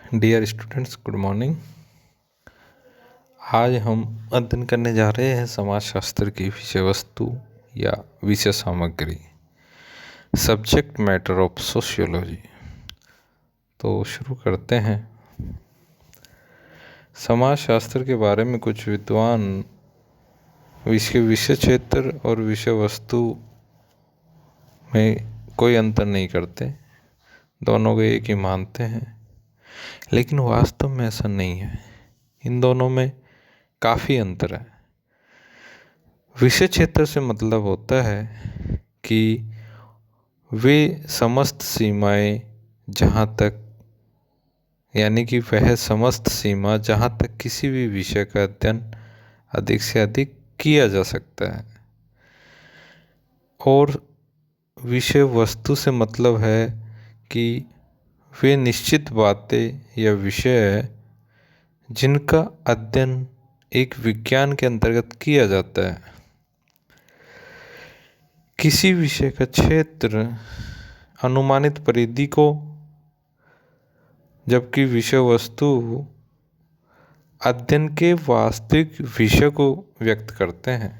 Dear students, good morning. आज हम अध्ययन करने जा रहे हैं समाजशास्त्र की विषय वस्तु या विषय सामग्री, सब्जेक्ट मैटर ऑफ सोशियोलॉजी। तो शुरू करते हैं। समाजशास्त्र के बारे में कुछ विद्वान विषय क्षेत्र और विषय वस्तु में कोई अंतर नहीं करते, दोनों को एक ही मानते हैं, लेकिन वास्तव में ऐसा नहीं है। इन दोनों में काफ़ी अंतर है। विषय क्षेत्र से मतलब होता है कि वे समस्त सीमाएं जहाँ तक, यानी कि वह समस्त सीमा जहाँ तक किसी भी विषय का अध्ययन अधिक से अधिक किया जा सकता है। और विषय वस्तु से मतलब है कि वे निश्चित बातें या विषय है जिनका अध्ययन एक विज्ञान के अंतर्गत किया जाता है। किसी विषय का क्षेत्र अनुमानित परिधि को, जबकि विषय वस्तु अध्ययन के वास्तविक विषय को व्यक्त करते हैं।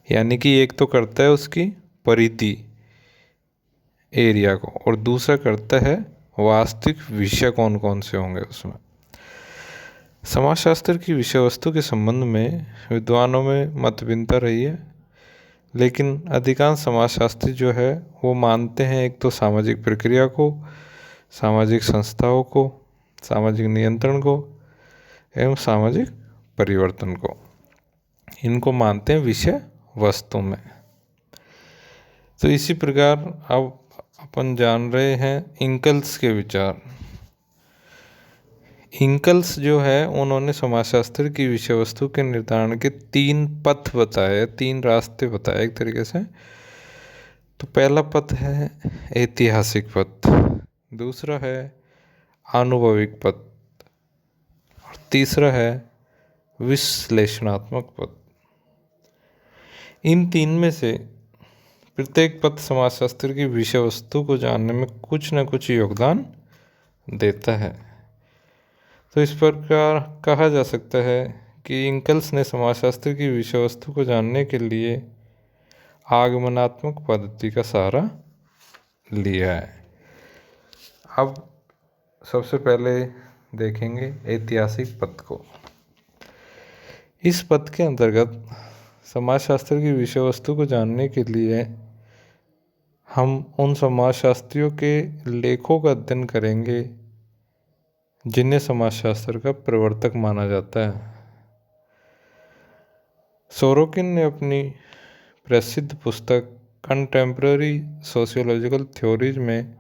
यानी कि एक तो करता है उसकी परिधि, एरिया को, और दूसरा करता है वास्तविक विषय कौन कौन से होंगे उसमें। समाजशास्त्र की विषय वस्तु के संबंध में विद्वानों में मतभिन्नता रही है, लेकिन अधिकांश समाजशास्त्री जो है वो मानते हैं एक तो सामाजिक प्रक्रिया को, सामाजिक संस्थाओं को, सामाजिक नियंत्रण को एवं सामाजिक परिवर्तन को। इनको मानते हैं विषय वस्तु में। तो इसी प्रकार अब अपन जान रहे हैं इंकल्स के विचार। इंकल्स जो है उन्होंने समाजशास्त्र की विषय वस्तु के निर्धारण के 3 पथ बताए, 3 रास्ते बताए एक तरीके से। तो पहला पथ है ऐतिहासिक पथ, दूसरा है आनुभविक पथ, और तीसरा है विश्लेषणात्मक पथ। इन 3 में से प्रत्येक पथ समाजशास्त्र की विषय वस्तु को जानने में कुछ न कुछ योगदान देता है। तो इस प्रकार कहा जा सकता है कि इंकल्स ने समाजशास्त्र की विषय वस्तु को जानने के लिए आगमनात्मक पद्धति का सहारा लिया है। अब सबसे पहले देखेंगे ऐतिहासिक पथ को। इस पथ के अंतर्गत समाजशास्त्र की विषय वस्तु को जानने के लिए हम उन समाजशास्त्रियों के लेखों का अध्ययन करेंगे जिन्हें समाजशास्त्र का प्रवर्तक माना जाता है। सोरोकिन ने अपनी प्रसिद्ध पुस्तक कंटेम्प्रेरी सोशियोलॉजिकल थ्योरीज में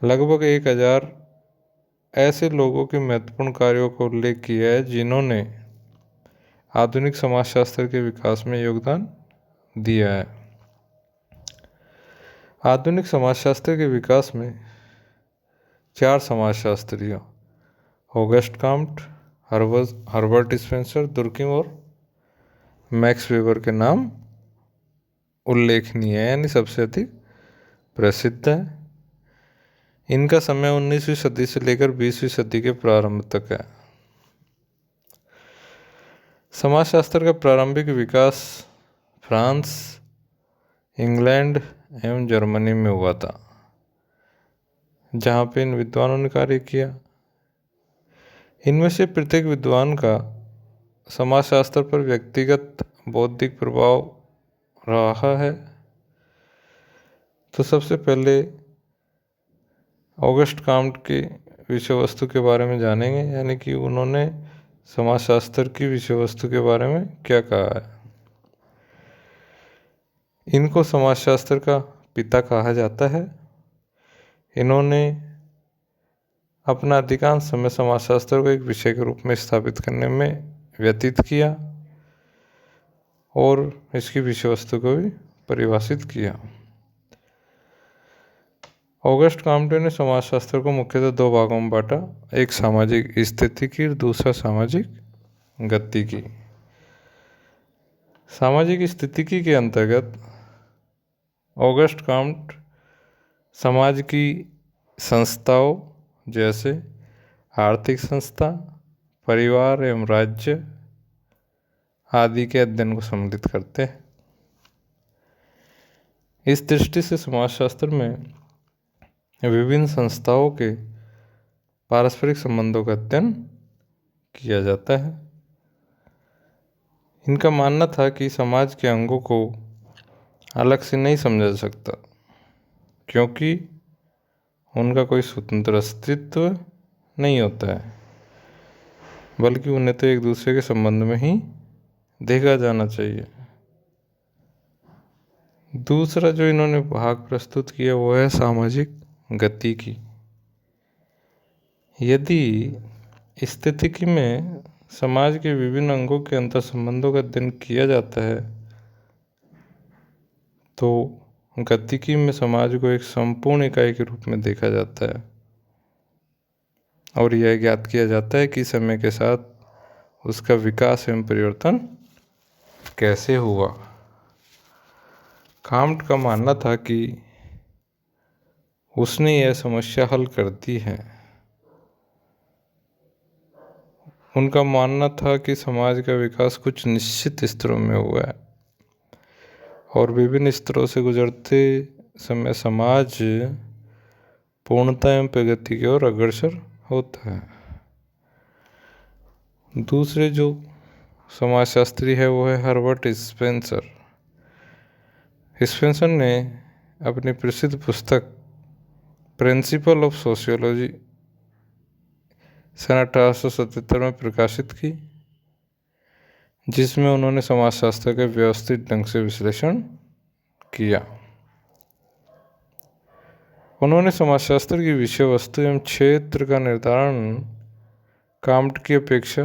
लगभग 1000 ऐसे लोगों के महत्वपूर्ण कार्यों का उल्लेख किया है जिन्होंने आधुनिक समाजशास्त्र के विकास में योगदान दिया है। आधुनिक समाजशास्त्र के विकास में 4 समाजशास्त्रियों ऑगस्ट कॉम्ट, हर्बर्ट स्पेंसर, दुर्किम और मैक्स वेबर के नाम उल्लेखनीय है, यानी सबसे अधिक प्रसिद्ध है। इनका समय 19वीं सदी से लेकर 20वीं सदी के प्रारंभ तक है। समाजशास्त्र का प्रारंभिक विकास फ्रांस, इंग्लैंड एवं जर्मनी में हुआ था, जहाँ पे इन विद्वानों ने कार्य किया। इनमें से प्रत्येक विद्वान का समाजशास्त्र पर व्यक्तिगत बौद्धिक प्रभाव रहा है। तो सबसे पहले ऑगस्ट कॉम्ट के विषय वस्तु के बारे में जानेंगे, यानी कि उन्होंने समाजशास्त्र की विषय वस्तु के बारे में क्या कहा है। इनको समाजशास्त्र का पिता कहा जाता है। इन्होंने अपना अधिकांश समय समाजशास्त्र को एक विषय के रूप में स्थापित करने में व्यतीत किया और इसकी विषय वस्तु को भी परिभाषित किया। ऑगस्ट कॉम्टे ने समाजशास्त्र को मुख्यतः 2 भागों में बांटा, एक सामाजिक स्थितिकी और दूसरा सामाजिक गतिकी। सामाजिक स्थितिकी के अंतर्गत ऑगस्ट कॉम्ट समाज की संस्थाओं, जैसे आर्थिक संस्था, परिवार एवं राज्य आदि के अध्ययन को सम्मिलित करते हैं। इस दृष्टि से समाजशास्त्र में विभिन्न संस्थाओं के पारस्परिक संबंधों का अध्ययन किया जाता है। इनका मानना था कि समाज के अंगों को अलग से नहीं समझा जा सकता, क्योंकि उनका कोई स्वतंत्र अस्तित्व नहीं होता है, बल्कि उन्हें तो एक दूसरे के संबंध में ही देखा जाना चाहिए। दूसरा जो इन्होंने भाग प्रस्तुत किया वो है सामाजिक गति की। यदि स्थितिकी में समाज के विभिन्न अंगों के अंतर संबंधों का अध्ययन किया जाता है तो गतिकी में समाज को एक संपूर्ण इकाई के रूप में देखा जाता है और यह ज्ञात किया जाता है कि समय के साथ उसका विकास एवं परिवर्तन कैसे हुआ। कांट का मानना था कि उसने यह समस्या हल कर दी है। उनका मानना था कि समाज का विकास कुछ निश्चित स्तरों में हुआ है और विभिन्न स्तरों से गुजरते समय समाज पूर्णता एवं प्रगति की ओर अग्रसर होता है। दूसरे जो समाजशास्त्री है वो है हर्बर्ट स्पेंसर। स्पेंसर ने अपनी प्रसिद्ध पुस्तक प्रिंसिपल ऑफ सोशियोलॉजी सन 1877 में प्रकाशित की, जिसमें उन्होंने समाजशास्त्र का व्यवस्थित ढंग से विश्लेषण किया। उन्होंने समाजशास्त्र की विषय वस्तु एवं क्षेत्र का निर्धारण कांट की अपेक्षा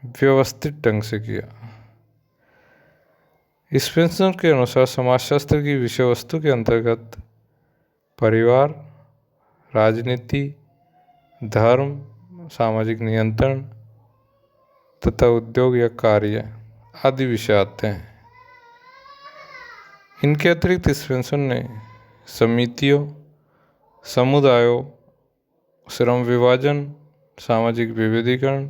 व्यवस्थित ढंग से किया। स्पेंसर के अनुसार समाजशास्त्र की विषय वस्तु के अंतर्गत परिवार, राजनीति, धर्म, सामाजिक नियंत्रण तथा उद्योग या कार्य आदि विषय आते हैं। इनके अतिरिक्त स्पेंसर ने समितियों, समुदायों, श्रम विभाजन, सामाजिक विविधीकरण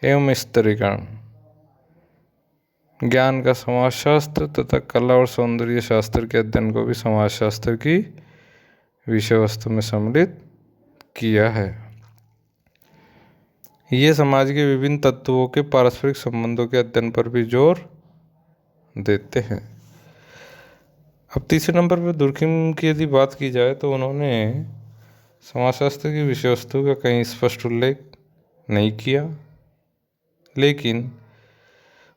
एवं स्तरीकरण, ज्ञान का समाजशास्त्र तथा कला और सौंदर्य शास्त्र के अध्ययन को भी समाजशास्त्र की विषय वस्तु में सम्मिलित किया है। ये समाज के विभिन्न तत्वों के पारस्परिक संबंधों के अध्ययन पर भी जोर देते हैं। अब तीसरे नंबर पर दुर्खिम की यदि बात की जाए तो उन्होंने समाजशास्त्र की विषय वस्तु का कहीं स्पष्ट उल्लेख नहीं किया, लेकिन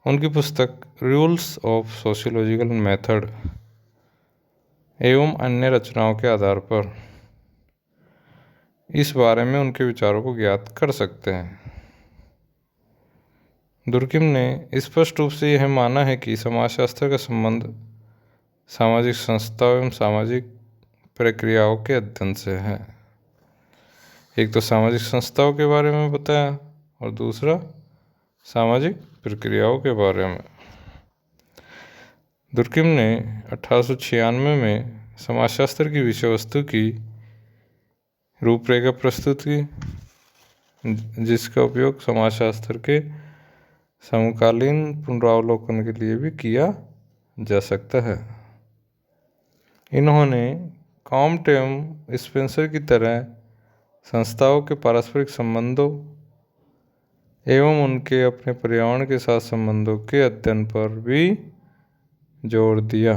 उनकी पुस्तक रूल्स ऑफ सोशियोलॉजिकल मेथड एवं अन्य रचनाओं के आधार पर इस बारे में उनके विचारों को ज्ञात कर सकते हैं। दुर्खिम ने स्पष्ट रूप से यह माना है कि समाजशास्त्र का संबंध सामाजिक संस्थाओं एवं सामाजिक प्रक्रियाओं के अध्ययन से है। एक तो सामाजिक संस्थाओं के बारे में बताया और दूसरा सामाजिक प्रक्रियाओं के बारे में। दुर्खिम ने 1896 में समाजशास्त्र की विषय वस्तु की रूपरेखा प्रस्तुत की, जिसका उपयोग समाजशास्त्र के समकालीन पुनरावलोकन के लिए भी किया जा सकता है। इन्होंने कांट एवं स्पेंसर की तरह संस्थाओं के पारस्परिक संबंधों एवं उनके अपने पर्यावरण के साथ संबंधों के अध्ययन पर भी जोर दिया।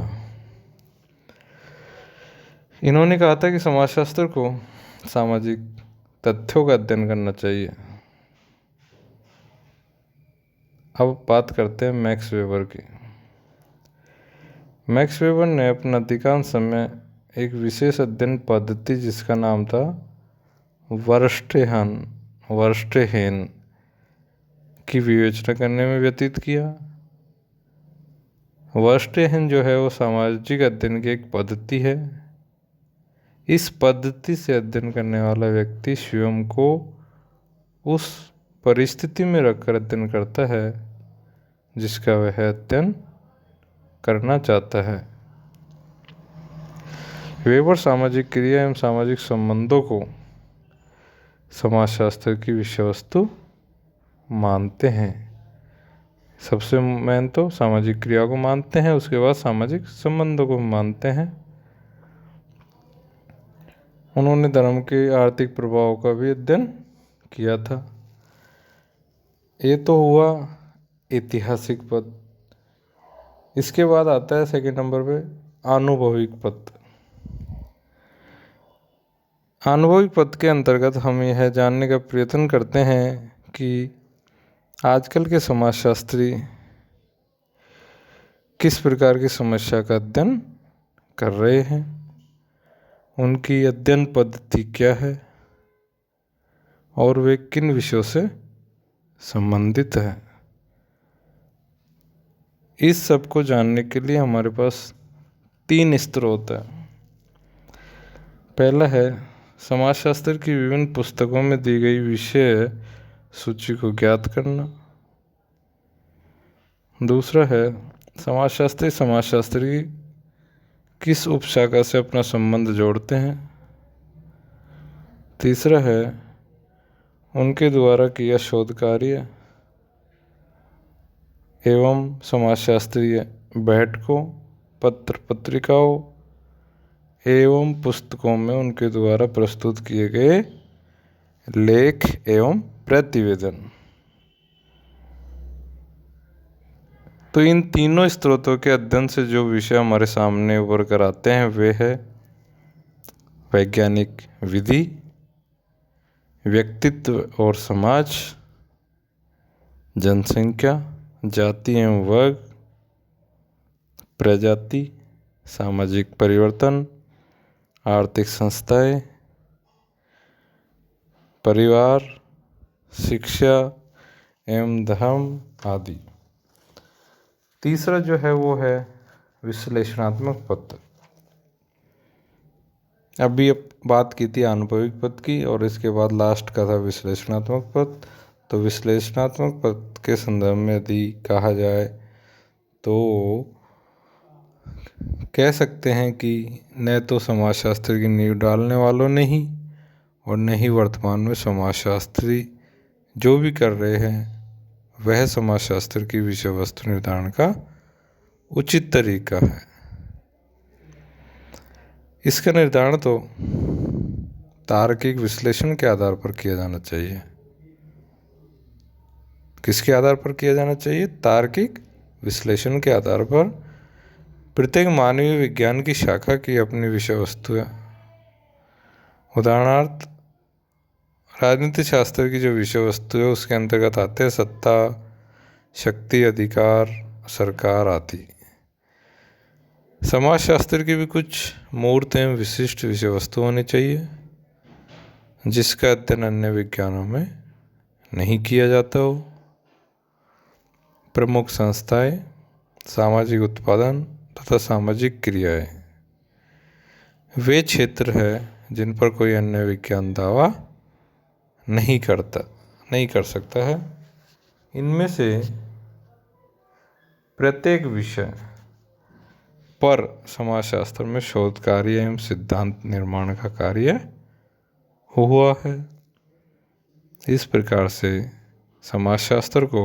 इन्होंने कहा था कि समाजशास्त्र को सामाजिक तथ्यों का अध्ययन करना चाहिए। अब बात करते हैं मैक्स वेबर की। मैक्स वेबर ने अपना अधिकांश समय एक विशेष अध्ययन पद्धति जिसका नाम था वर्स्टेहेन की विवेचना करने में व्यतीत किया। वर्स्टेहेन जो है वो सामाजिक अध्ययन की एक पद्धति है। इस पद्धति से अध्ययन करने वाला व्यक्ति स्वयं को उस परिस्थिति में रखकर अध्ययन करता है जिसका वह अध्ययन करना चाहता है। वेबर सामाजिक क्रिया एवं सामाजिक संबंधों को समाजशास्त्र की विषय वस्तु मानते हैं। सबसे मेन तो सामाजिक क्रिया को मानते हैं, उसके बाद सामाजिक संबंधों को मानते हैं। उन्होंने धर्म के आर्थिक प्रभाव का भी अध्ययन किया था। ये तो हुआ ऐतिहासिक पद। इसके बाद आता है सेकंड नंबर पे आनुभविक पद। आनुभविक पद के अंतर्गत हम यह जानने का प्रयत्न करते हैं कि आजकल के समाजशास्त्री किस प्रकार की समस्या का अध्ययन कर रहे हैं, उनकी अध्ययन पद्धति क्या है और वे किन विषयों से संबंधित है। इस सब को जानने के लिए हमारे पास 3 स्रोत हैं। पहला है समाजशास्त्र की विभिन्न पुस्तकों में दी गई विषय सूची को ज्ञात करना। दूसरा है समाजशास्त्र की किस उपशाखा से अपना संबंध जोड़ते हैं। तीसरा है उनके द्वारा किया शोध कार्य एवं समाजशास्त्रीय बैठकों, पत्र पत्रिकाओं एवं पुस्तकों में उनके द्वारा प्रस्तुत किए गए लेख एवं प्रतिवेदन। तो इन तीनों स्रोतों के अध्ययन से जो विषय हमारे सामने उभर कर आते हैं वे है वैज्ञानिक विधि, व्यक्तित्व और समाज, जनसंख्या, जाति एवं वर्ग, प्रजाति, सामाजिक परिवर्तन, आर्थिक संस्थाएं, परिवार, शिक्षा एवं धर्म आदि। तीसरा जो है वो है विश्लेषणात्मक पद। अभी अब बात की थी आनुभविक पद की और इसके बाद लास्ट का था विश्लेषणात्मक पद। तो विश्लेषणात्मक पद के संदर्भ में यदि कहा जाए तो कह सकते हैं कि न तो समाजशास्त्र की नींव डालने वालों ने ही और न ही वर्तमान में समाजशास्त्री जो भी कर रहे हैं वह समाजशास्त्र की विषय वस्तु निर्धारण का उचित तरीका है। इसका निर्धारण तो तार्किक विश्लेषण के आधार पर किया जाना चाहिए। किसके आधार पर किया जाना चाहिए? तार्किक विश्लेषण के आधार पर। प्रत्येक मानवीय विज्ञान की शाखा की अपनी विषय वस्तु है। उदाहरणार्थ राजनीति शास्त्र की जो विषय वस्तु है उसके अंतर्गत आते हैं सत्ता, शक्ति, अधिकार, सरकार आदि। समाजशास्त्र की भी कुछ मूर्त एवं विशिष्ट विषय वस्तु होनी चाहिए जिसका अध्ययन अन्य विज्ञानों में नहीं किया जाता हो। प्रमुख संस्थाएं, सामाजिक उत्पादन तथा सामाजिक क्रियाएं वे क्षेत्र है जिन पर कोई अन्य विज्ञान दावा नहीं कर सकता है। इनमें से प्रत्येक विषय पर समाजशास्त्र में शोध कार्य एवं सिद्धांत निर्माण का कार्य हुआ है। इस प्रकार से समाजशास्त्र को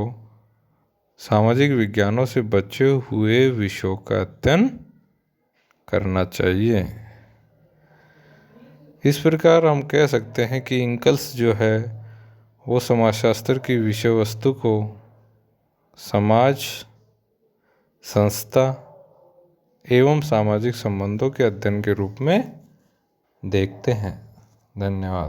सामाजिक विज्ञानों से बचे हुए विषयों का अध्ययन करना चाहिए। इस प्रकार हम कह सकते हैं कि इंकल्स जो है वो समाजशास्त्र की विषय वस्तु को समाज, संस्था एवं सामाजिक संबंधों के अध्ययन के रूप में देखते हैं। धन्यवाद।